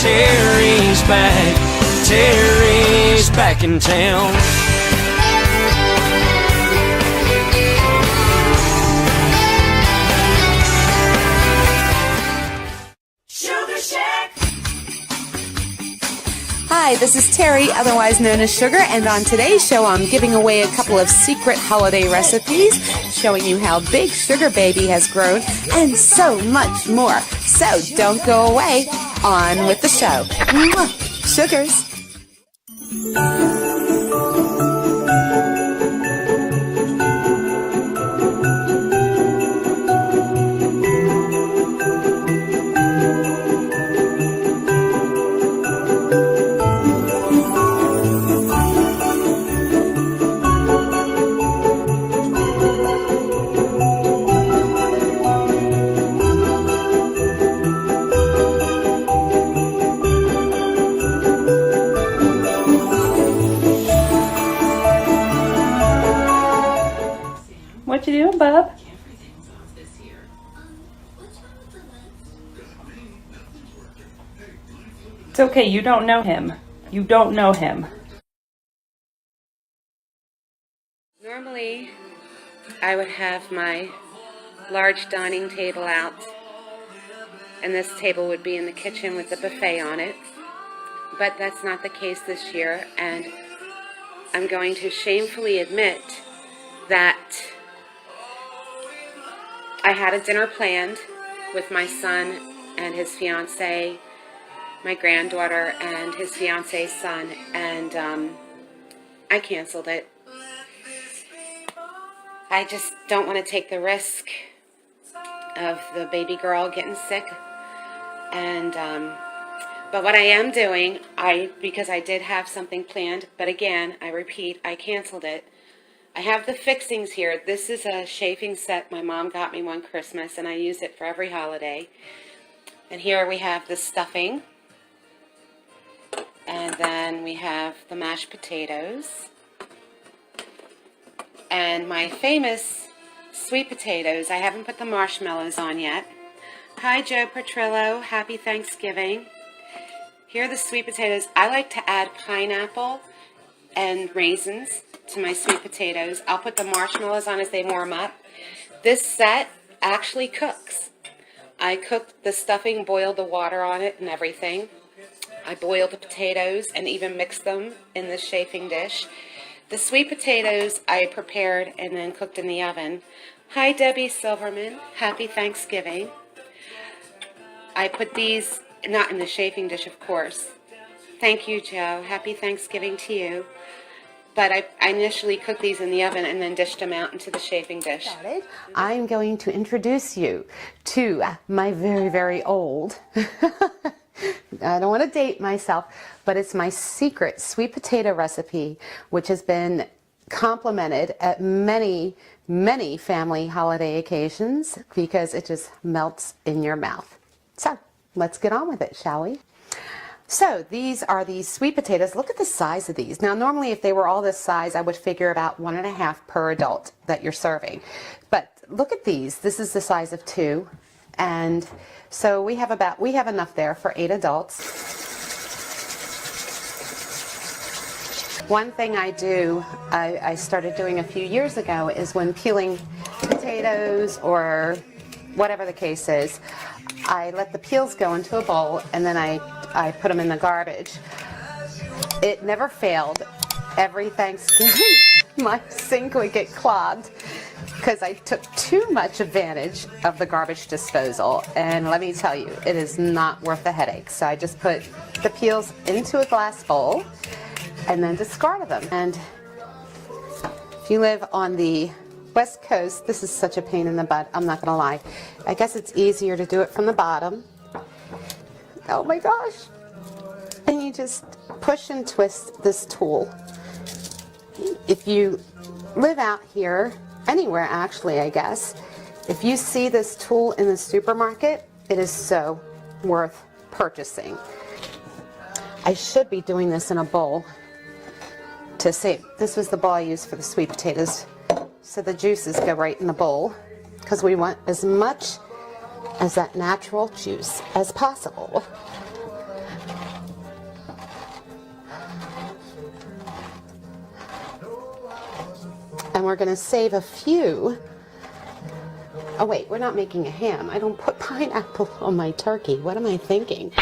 Terry's back. Terry's back in town. Hi, this is Terry, otherwise known as Sugar, and on today's show I'm giving away a couple of secret holiday recipes, showing you how big Sugar Baby has grown, and so much more. So don't go away. On with the show. Mwah. Sugars. What you doing, bub? It's okay, you don't know him. You don't know him. Normally, I would have my large dining table out, and this table would be in the kitchen with the buffet on it. But that's not the case this year, and I'm going to shamefully admit that I had a dinner planned with my son and his fiance, my granddaughter and his fiance's son, and I canceled it. I just don't want to take the risk of the baby girl getting sick, and but what I am doing, because I did have something planned, but again, I repeat, I canceled it. I have the fixings here. This is a chafing set my mom got me one Christmas, and I use it for every holiday. And here we have the stuffing, and then we have the mashed potatoes, and my famous sweet potatoes. I haven't put the marshmallows on yet. Hi, Joe Petrillo. Happy Thanksgiving. Here are the sweet potatoes. I like to add pineapple and raisins to my sweet potatoes. I'll put the marshmallows on as they warm up. This set actually cooks. I cooked the stuffing, boiled the water on it and everything. I boiled the potatoes and even mixed them in the chafing dish. The sweet potatoes I prepared and then cooked in the oven. Hi, Debbie Silverman. Happy Thanksgiving. I put these, not in the chafing dish, of course. Thank you, Joe. Happy Thanksgiving to you. But I initially cooked these in the oven and then dished them out into the chafing dish. I'm going to introduce you to my very, very old, I don't want to date myself, but it's my secret sweet potato recipe, which has been complimented at many, many family holiday occasions because it just melts in your mouth. So let's get on with it, shall we? So these are the sweet potatoes. Look at the size of these. Now normally if they were all this size, I would figure about 1.5 per adult that you're serving. But look at these. This is the size of 2. And so we have enough there for 8 adults. One thing I do, I started doing a few years ago, is when peeling potatoes or whatever the case is, I let the peels go into a bowl and then I put them in the garbage. It never failed. Every Thanksgiving my sink would get clogged because I took too much advantage of the garbage disposal, and let me tell you, it is not worth the headache. So I just put the peels into a glass bowl and then discarded them. And if you live on the West Coast, this is such a pain in the butt, I'm not gonna lie. I guess it's easier to do it from the bottom. Oh my gosh. And you just push and twist this tool. If you live out here, anywhere actually, I guess, if you see this tool in the supermarket, it is so worth purchasing. I should be doing this in a bowl to save. This was the bowl I used for the sweet potatoes. So the juices go right in the bowl because we want as much as that natural juice as possible. we're going to save a few. Oh wait, we're not making a ham. I don't put pineapple on my turkey. What am I thinking?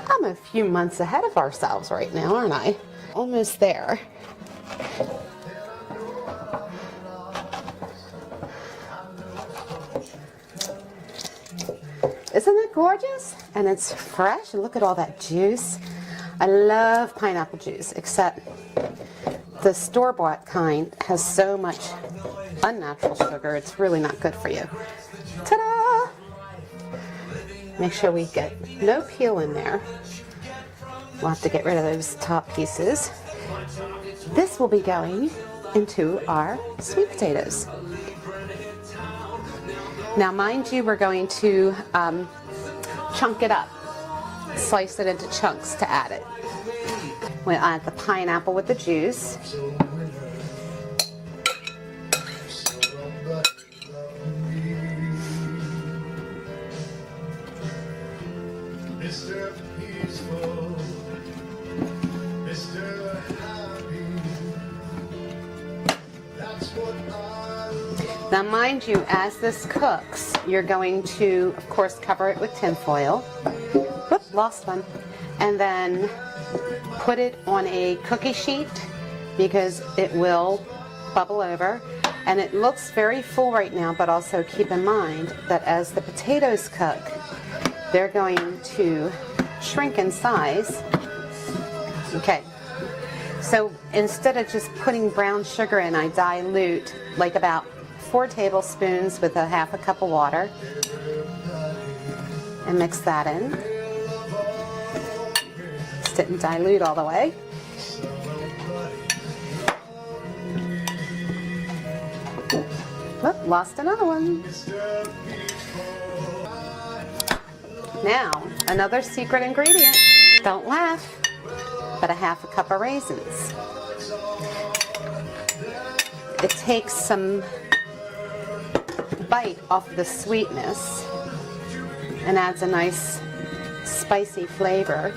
I'm a few months ahead of ourselves right now, aren't I? Almost there. Isn't that gorgeous? And it's fresh. Look at all that juice. I love pineapple juice, except the store-bought kind has so much unnatural sugar, it's really not good for you. Ta-da! Make sure we get no peel in there. We'll have to get rid of those top pieces. This will be going into our sweet potatoes. Now, mind you, we're going to chunk it up, slice it into chunks to add it. We'll add the pineapple with the juice. Now mind you, as this cooks, you're going to, of course, cover it with tin foil. Whoop, lost one. And then put it on a cookie sheet because it will bubble over. And it looks very full right now, but also keep in mind that as the potatoes cook, they're going to shrink in size. Okay. So instead of just putting brown sugar in, I dilute like about 4 tablespoons with a half a cup of water and mix that in. Just didn't dilute all the way. Oop, lost another one. Now, another secret ingredient. Don't laugh, but a half a cup of raisins. It takes some bite off the sweetness and adds a nice spicy flavor.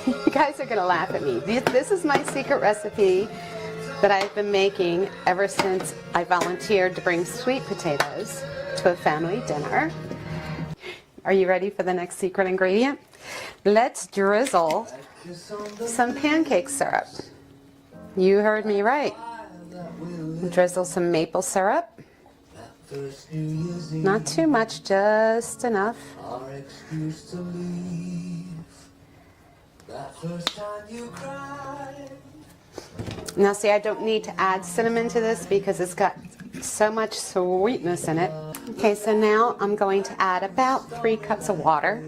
You guys are gonna laugh at me. This is my secret recipe that I've been making ever since I volunteered to bring sweet potatoes to a family dinner. Are you ready for the next secret ingredient? Let's drizzle some pancake syrup. You heard me right. Drizzle some maple syrup. Not too much, just enough. Now see, I don't need to add cinnamon to this because it's got so much sweetness in it. Okay, so now I'm going to add about 3 cups of water.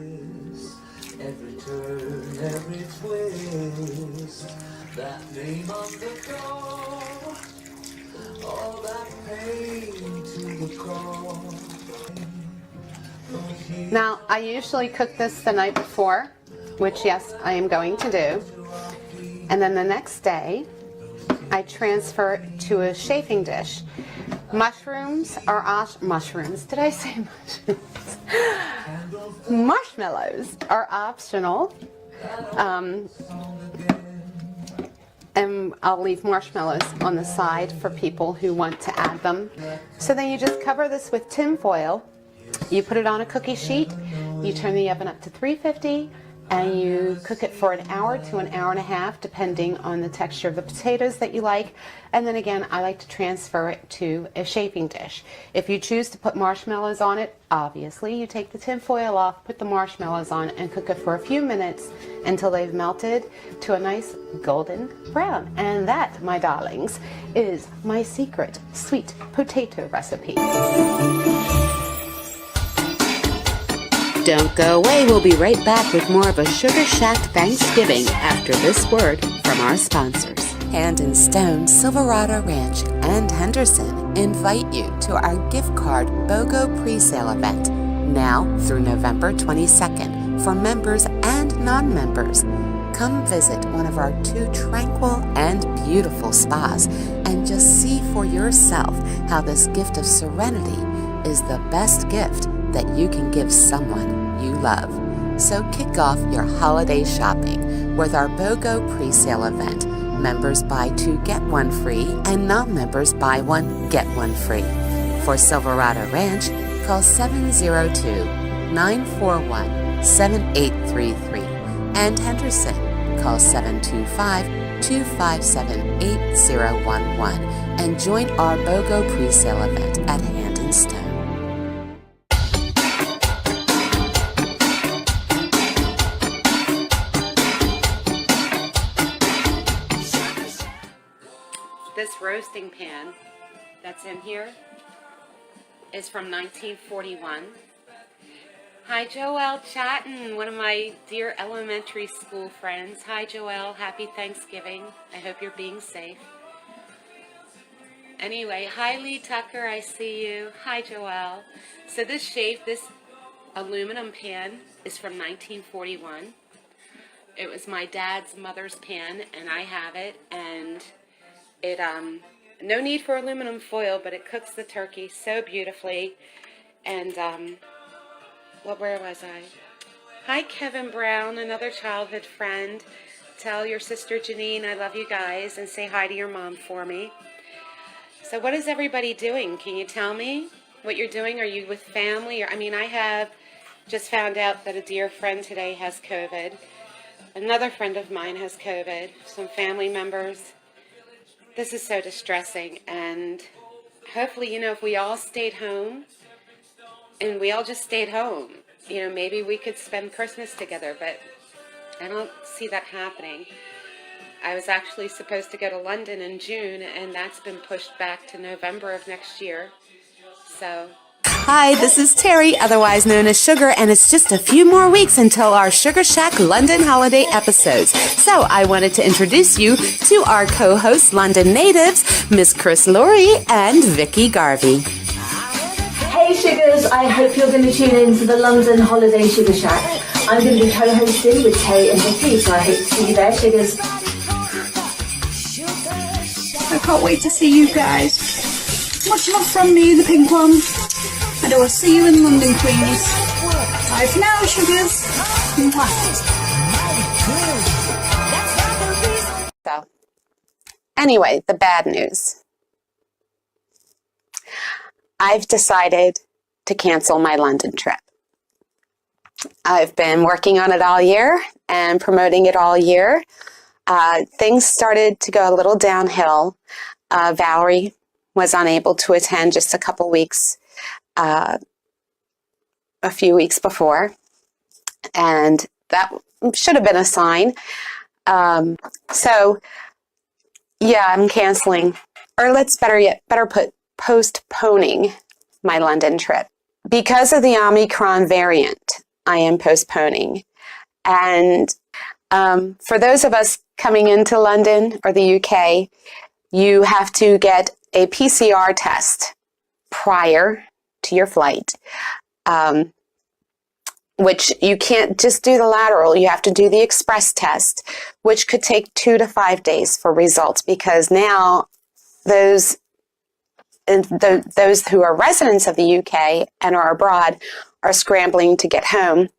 Now, I usually cook this the night before, which yes, I am going to do. And then the next day, I transfer it to a chafing dish. Mushrooms are mushrooms. Did I say mushrooms? Marshmallows are optional. And I'll leave marshmallows on the side for people who want to add them. So then you just cover this with tin foil. You put it on a cookie sheet. You turn the oven up to 350. And you cook it for an hour to an hour and a half, depending on the texture of the potatoes that you like. And then again, I like to transfer it to a chafing dish. If you choose to put marshmallows on it, obviously you take the tin foil off, put the marshmallows on, and cook it for a few minutes until they've melted to a nice golden brown. And that, my darlings, is my secret sweet potato recipe. Don't go away. We'll be right back with more of a Sugar Shack Thanksgiving after this word from our sponsors. Hand and Stone, Silverado Ranch, and Henderson invite you to our gift card BOGO pre-sale event now through November 22nd for members and non-members. Come visit one of our 2 tranquil and beautiful spas and just see for yourself how this gift of serenity is the best gift that you can give someone you love. So kick off your holiday shopping with our BOGO pre-sale event Members buy 2 get 1 free, and non-members buy 1 get 1 free. For Silverado Ranch, call 702-941-7833. And Henderson, call 725-257-8011 and join our BOGO pre-sale event at Hand and Stone. This roasting pan that's in here is from 1941. Hi, Joelle Chatton, one of my dear elementary school friends. Hi, Joelle. Happy Thanksgiving. I hope you're being safe. Anyway, hi, Lee Tucker. I see you. Hi, Joelle. So this aluminum pan is from 1941. It was my dad's mother's pan, and I have it. And it, no need for aluminum foil, but it cooks the turkey so beautifully. And, where was I? Hi, Kevin Brown, another childhood friend. Tell your sister Janine I love you guys, and say hi to your mom for me. So what is everybody doing? Can you tell me what you're doing? Are you with family? I have just found out that a dear friend today has COVID. Another friend of mine has COVID. Some family members. This is so distressing, and hopefully, if we all stayed home, and we all just stayed home, maybe we could spend Christmas together, but I don't see that happening. I was actually supposed to go to London in June, and that's been pushed back to November of next year, so... Hi, this is Terry, otherwise known as Sugar, and it's just a few more weeks until our Sugar Shack London holiday episodes. So I wanted to introduce you to our co-hosts, London natives, Miss Chris Laurie and Vicky Garvey. Hey Sugars, I hope you're going to tune in to the London Holiday Sugar Shack. I'm going to be co-hosting with Terry and Vicky, so I hope to see you there, Sugars. I can't wait to see you guys. Much love from me, the pink one. And I will see you in London, Queens. Bye for now, Sugars. Mwah. So, anyway, the bad news. I've decided to cancel my London trip. I've been working on it all year and promoting it all year. Things started to go a little downhill. Valerie was unable to attend just a couple weeks, a few weeks before, and that should have been a sign. So, yeah, I'm canceling, or better put, postponing my London trip. Because of the Omicron variant, I am postponing. And for those of us coming into London or the UK, you have to get a PCR test prior to your flight, which you can't just do the lateral. You have to do the express test, which could take 2 to 5 days for results, because now those who are residents of the UK and are abroad are scrambling to get home.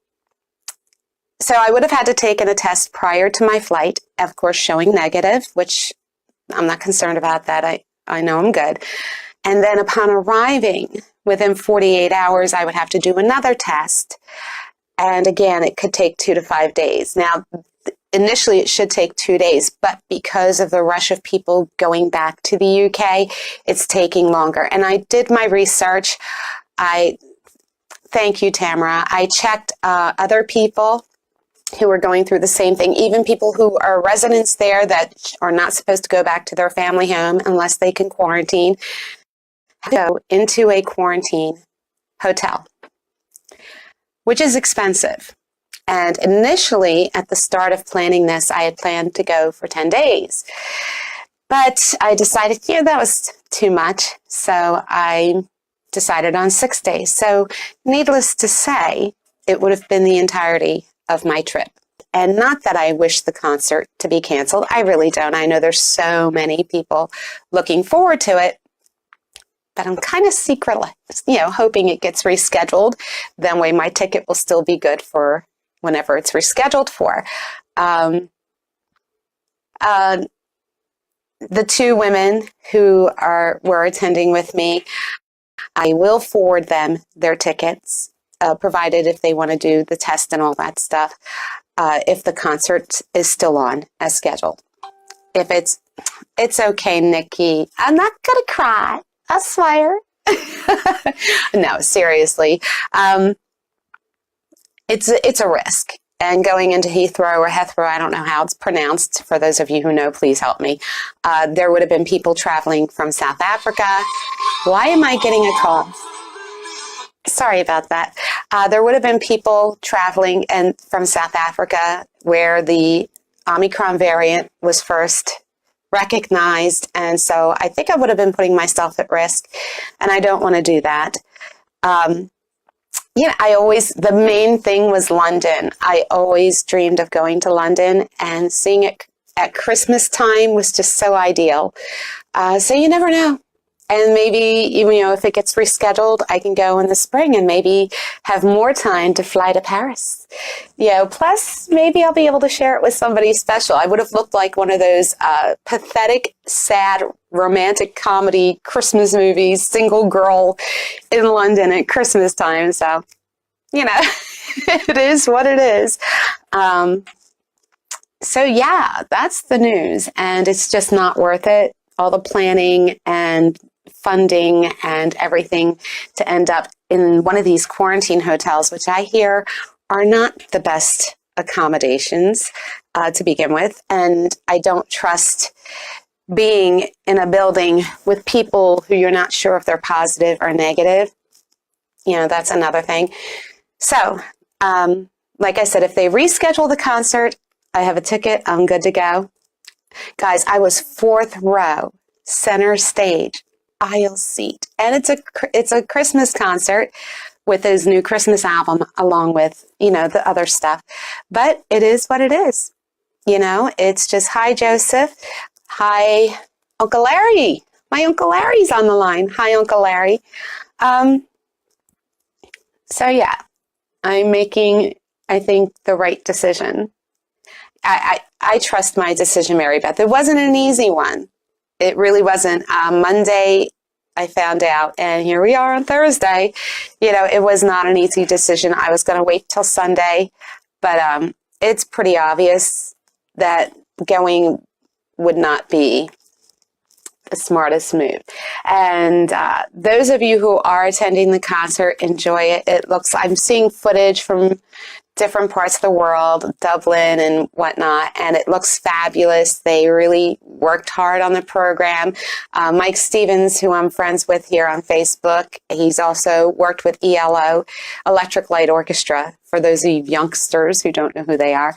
So I would have had to take a test prior to my flight, of course showing negative, which I'm not concerned about that. I know I'm good. And then upon arriving, within 48 hours, I would have to do another test. And again, it could take 2 to 5 days. Now, initially it should take 2 days, but because of the rush of people going back to the UK, it's taking longer. And I did my research. Thank you, Tamara. I checked other people who are going through the same thing, even people who are residents there that are not supposed to go back to their family home unless they can quarantine, go into a quarantine hotel, which is expensive. And initially, at the start of planning this, I had planned to go for 10 days. But I decided, that was too much. So I decided on 6 days. So needless to say, it would have been the entirety of my trip. And not that I wish the concert to be canceled. I really don't. I know there's so many people looking forward to it. But I'm kind of secretly, hoping it gets rescheduled. That way my ticket will still be good for whenever it's rescheduled for. the two women who were attending with me, I will forward them their tickets, provided if they want to do the test and all that stuff, if the concert is still on as scheduled. If it's okay, Nikki. I'm not going to cry. I swear. No, seriously. It's a risk. And going into Heathrow or Heathrow, I don't know how it's pronounced. For those of you who know, please help me. There would have been people traveling from South Africa. Why am I getting a call? Sorry about that. There would have been people traveling from South Africa where the Omicron variant was first recognized. And so I think I would have been putting myself at risk. And I don't want to do that. The main thing was London. I always dreamed of going to London, and seeing it at Christmas time was just so ideal. So you never know. And maybe, if it gets rescheduled, I can go in the spring and maybe have more time to fly to Paris. Plus maybe I'll be able to share it with somebody special. I would have looked like one of those pathetic, sad, romantic comedy Christmas movies, single girl in London at Christmas time. So, it is what it is. So yeah, that's the news. And it's just not worth it. All the planning and funding and everything to end up in one of these quarantine hotels, which I hear are not the best accommodations to begin with. And I don't trust being in a building with people who you're not sure if they're positive or negative. That's another thing. So, like I said, if they reschedule the concert, I have a ticket. I'm good to go. Guys, I was 4th row, center stage, aisle seat. And it's a Christmas concert with his new Christmas album, along with, the other stuff. But it is what it is. It's just, hi, Joseph. Hi, Uncle Larry. My Uncle Larry's on the line. Hi, Uncle Larry. So yeah, I'm making, I think, the right decision. I trust my decision, Mary Beth. It wasn't an easy one. It really wasn't. Monday, I found out, and here we are on Thursday. It was not an easy decision. I was going to wait till Sunday, but it's pretty obvious that going would not be the smartest move. And those of you who are attending the concert, enjoy it. I'm seeing footage from different parts of the world, Dublin and whatnot, and it looks fabulous. They really worked hard on the program. Mike Stevens, who I'm friends with here on Facebook, he's also worked with ELO, Electric Light Orchestra, for those of you youngsters who don't know who they are.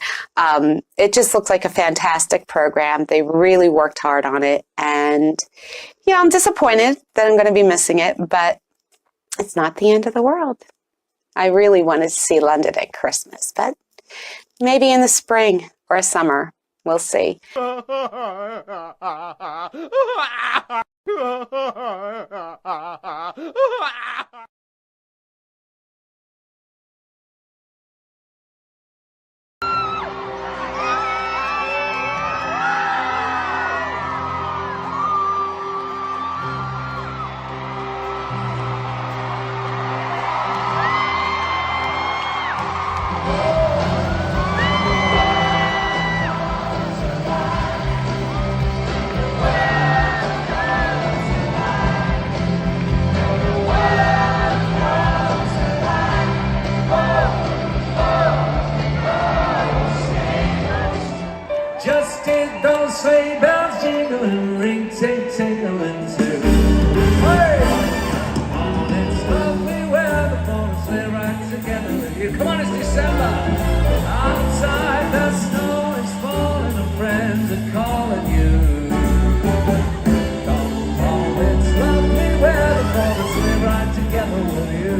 It just looks like a fantastic program. They really worked hard on it, and I'm disappointed that I'm going to be missing it, but it's not the end of the world. I really wanted to see London at Christmas, but maybe in the spring or summer. We'll see. Just did those sleigh bells jingling, ring, ting, tingling too. Hey! Oh, it's lovely weather for us, sleigh ride together with you. Come on, it's December. Outside the snow is falling, and friends are calling you. Come on, it's lovely weather for us, sleigh ride together with you.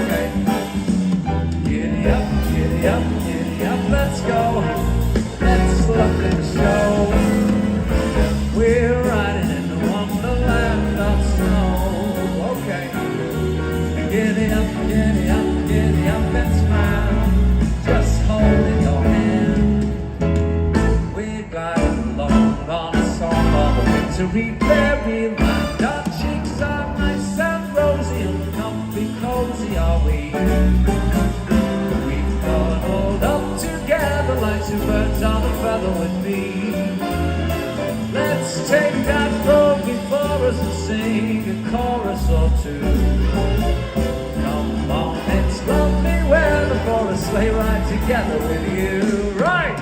Okay. Giddy up, let's go. Let's look at the show. We're riding in the wonderland of snow. Okay. Giddy up and smile. Just holding your hand. We're gliding along on a song. sweet berry wine. Our cheeks are nice and rosy and comfy cozy are we. We've cuddled up together like two birds on a feather with me. Let's take that road before us and sing a chorus or two. Come on, it's lovely weather for a sleigh ride together with you. Right!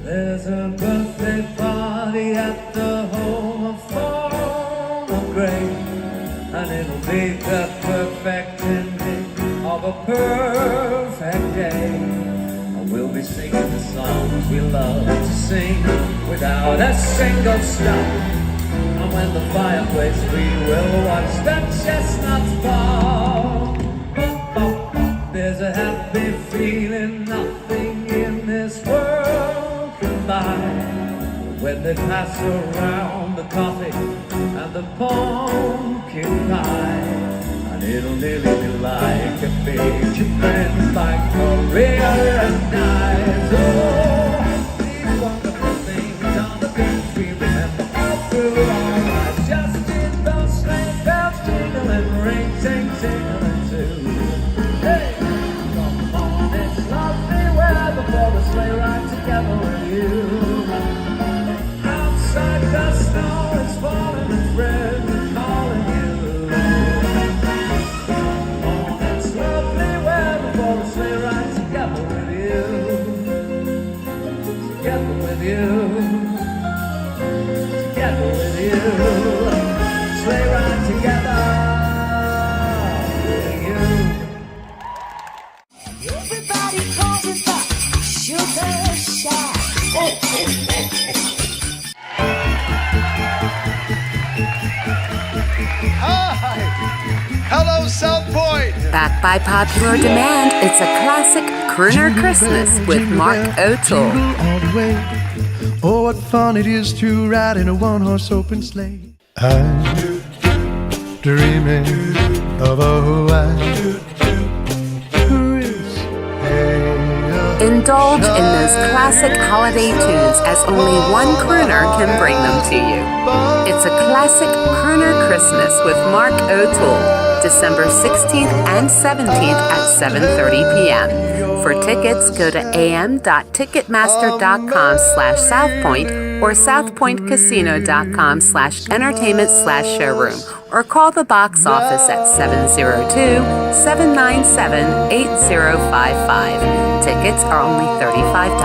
There's a birthday party at the home of Farmer Gray, and it'll be the perfect ending of a perfect day. And we'll be singing the songs we love to sing without a single stop. And when the fireplace we will watch the chestnuts fall. There's a happy feeling nothing in this world can buy, when they pass around the coffee and the pumpkin pie. And it'll nearly be like a big friend, like Maria and I. Oh, these wonderful things are the things we remember all through our lives. Just in those sleigh bells jingling, ring, ting, tingling too. Hey, come on, it's lovely weather for the sleigh ride together with you. Outside the snow is falling and red and calling you. Oh, it's lovely weather for the sleigh ride together with you. Together with you. Together with you. Sleigh ride together with you. Everybody calls it the Sugar Shack. Hi! Hello, South Point! Back by popular demand, it's a classic crooner Christmas with Mark O'Toole. All the way. Oh, what fun it is to ride in a one-horse open sleigh. I'm dreaming of a Hawaii. Indulge in those classic holiday tunes as only one crooner can bring them to you. It's a classic crooner Christmas with Mark O'Toole, December 16th and 17th at 7:30 p.m. For tickets, go to am.ticketmaster.com/southpoint or southpointcasino.com/entertainment/showroom, or call the box office at 702-797-8055. Tickets are only $35.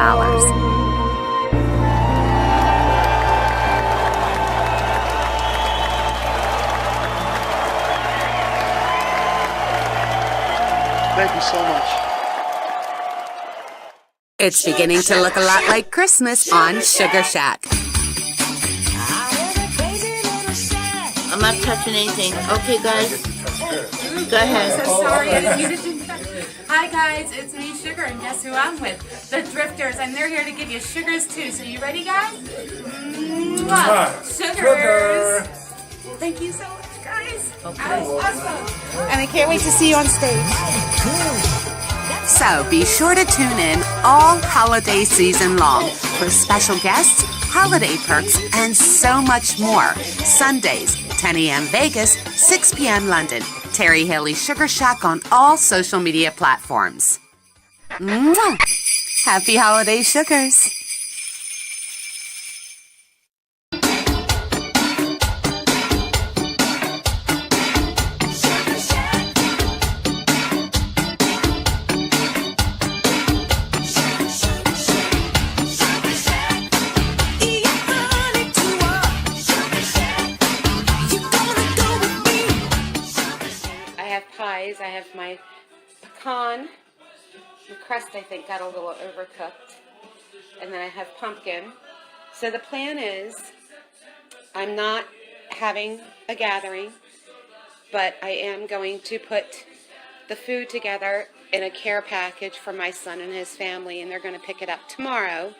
Thank you so much. It's beginning to look a lot like Christmas on Sugar Shack. I'm not touching anything. Okay, guys. Go ahead. So sorry, I didn't mean to do that. Hi guys, it's me, Sugar, and guess who I'm with? The Drifters, and they're here to give you sugars too. So you ready, guys? Mwah. Sugars. Thank you so much, guys. That was awesome. And I can't wait to see you on stage. So be sure to tune in all holiday season long for special guests, holiday perks, and so much more. Sundays, 10 a.m. Vegas, 6 p.m. London. Terry Haley Sugar Shack on all social media platforms. Mwah! Happy holiday sugars! I have my pecan. The crust, I think, got a little overcooked. And then I have pumpkin. So the plan is, I'm not having a gathering, but I am going to put the food together in a care package for my son and his family, and they're going to pick it up tomorrow.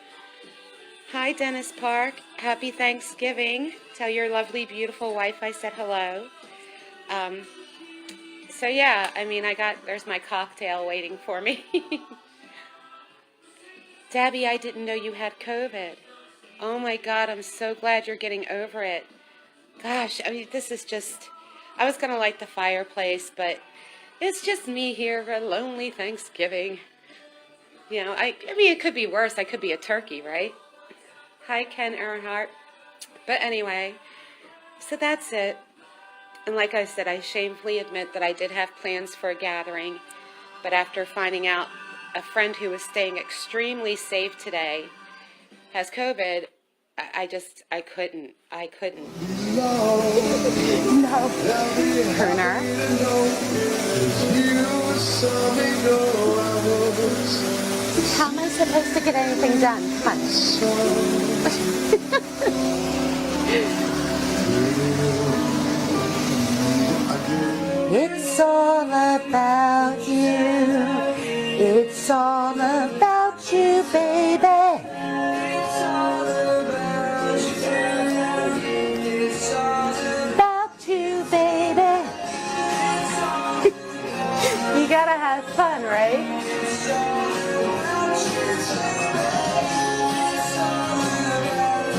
Hi, Dennis Park. Happy Thanksgiving. Tell your lovely, beautiful wife I said hello. So yeah, I mean, there's my cocktail waiting for me. Debbie, I didn't know you had COVID. Oh my God, I'm so glad you're getting over it. Gosh, I mean, this is just, I was going to light the fireplace, but it's just me here for a lonely Thanksgiving. You know, I mean, it could be worse. I could be a turkey, right? Hi, Ken Earnhardt. But anyway, so that's it. And like I said, I shamefully admit that I did have plans for a gathering, but after finding out a friend who was staying extremely safe today has COVID, I couldn't. No. Turner. How am I supposed to get anything done? Come on. It's all about you. It's all about you, baby. It's all about you. It's all about you, baby. You gotta have fun, right? It's all about you. It's all about you.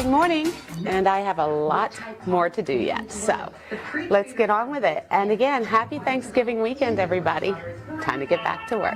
Morning, and I have a lot more to do yet, so let's get on with it. And again, happy Thanksgiving weekend, everybody. Time to get back to work.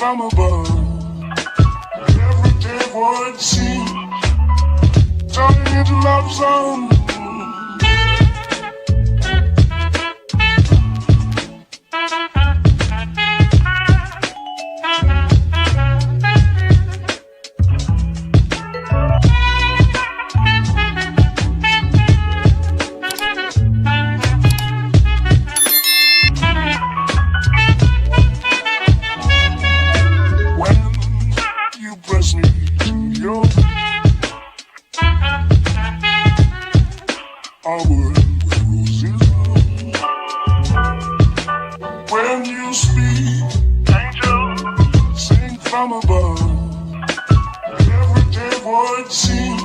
from above. Everyday void scene, turning into love song. When you speak, angel, sing from above. Everyday void scene.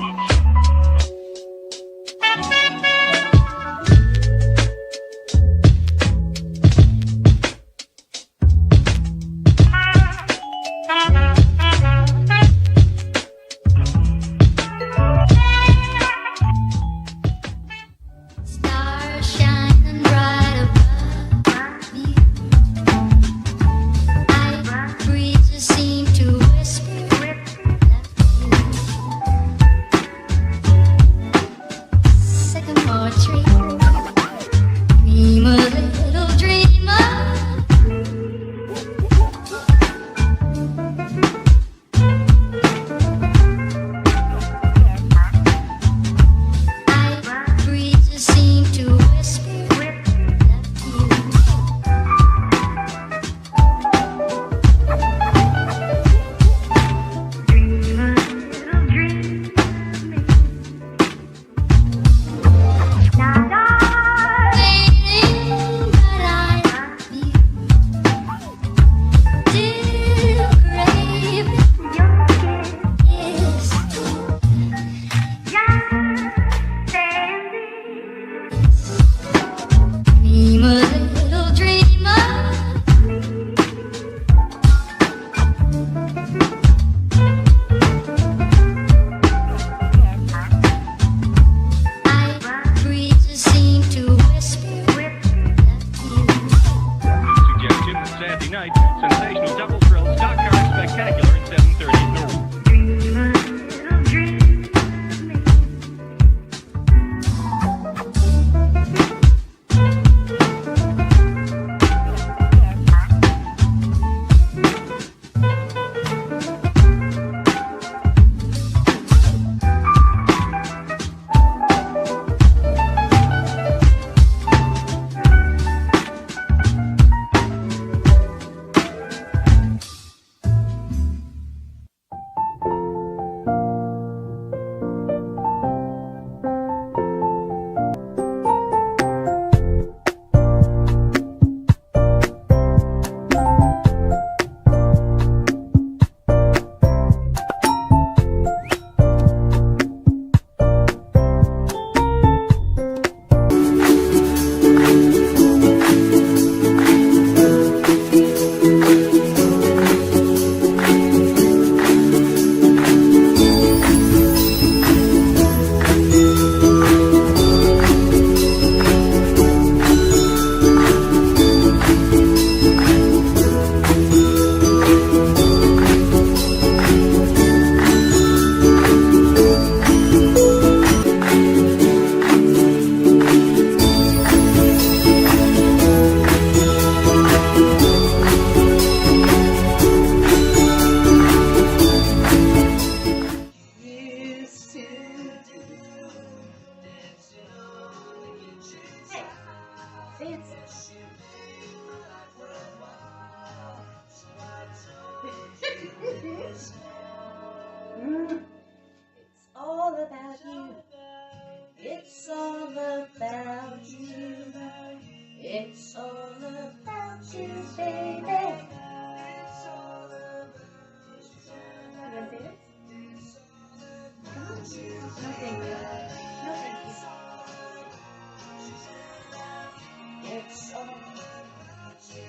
It's all about you. It's all about you. It's all about you, baby. It's all about you. You want to say this? Come on. No, thank you. No, thank you. It's all about you.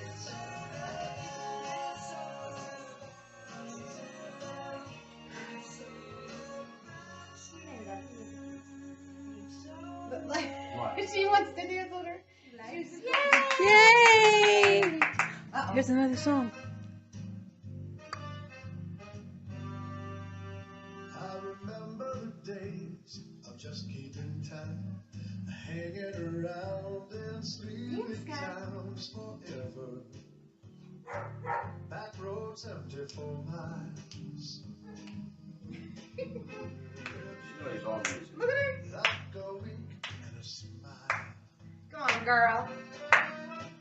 But like, she wants to dance with her. Yay! Here's another song. around in sleepy towns forever. Back roads empty for miles. Look at her. Like a wink and a smile. Come on, girl.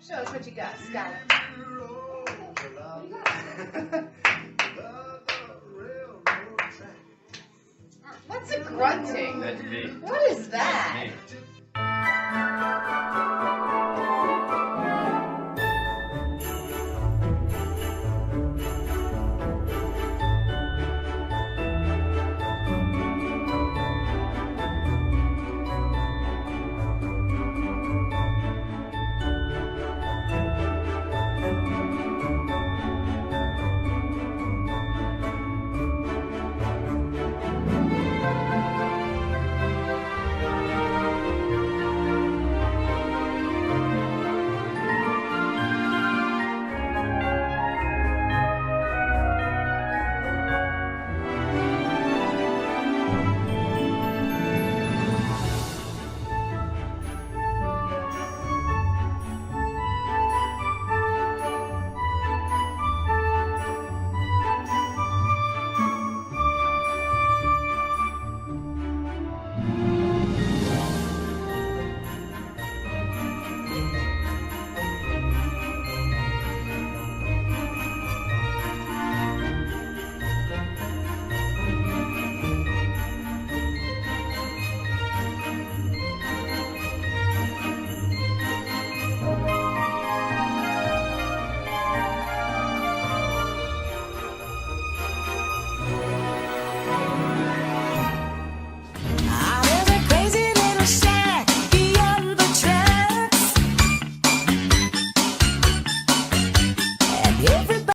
Show us what you got, Skylar. What's a grunting? That's me. What is that? That's me.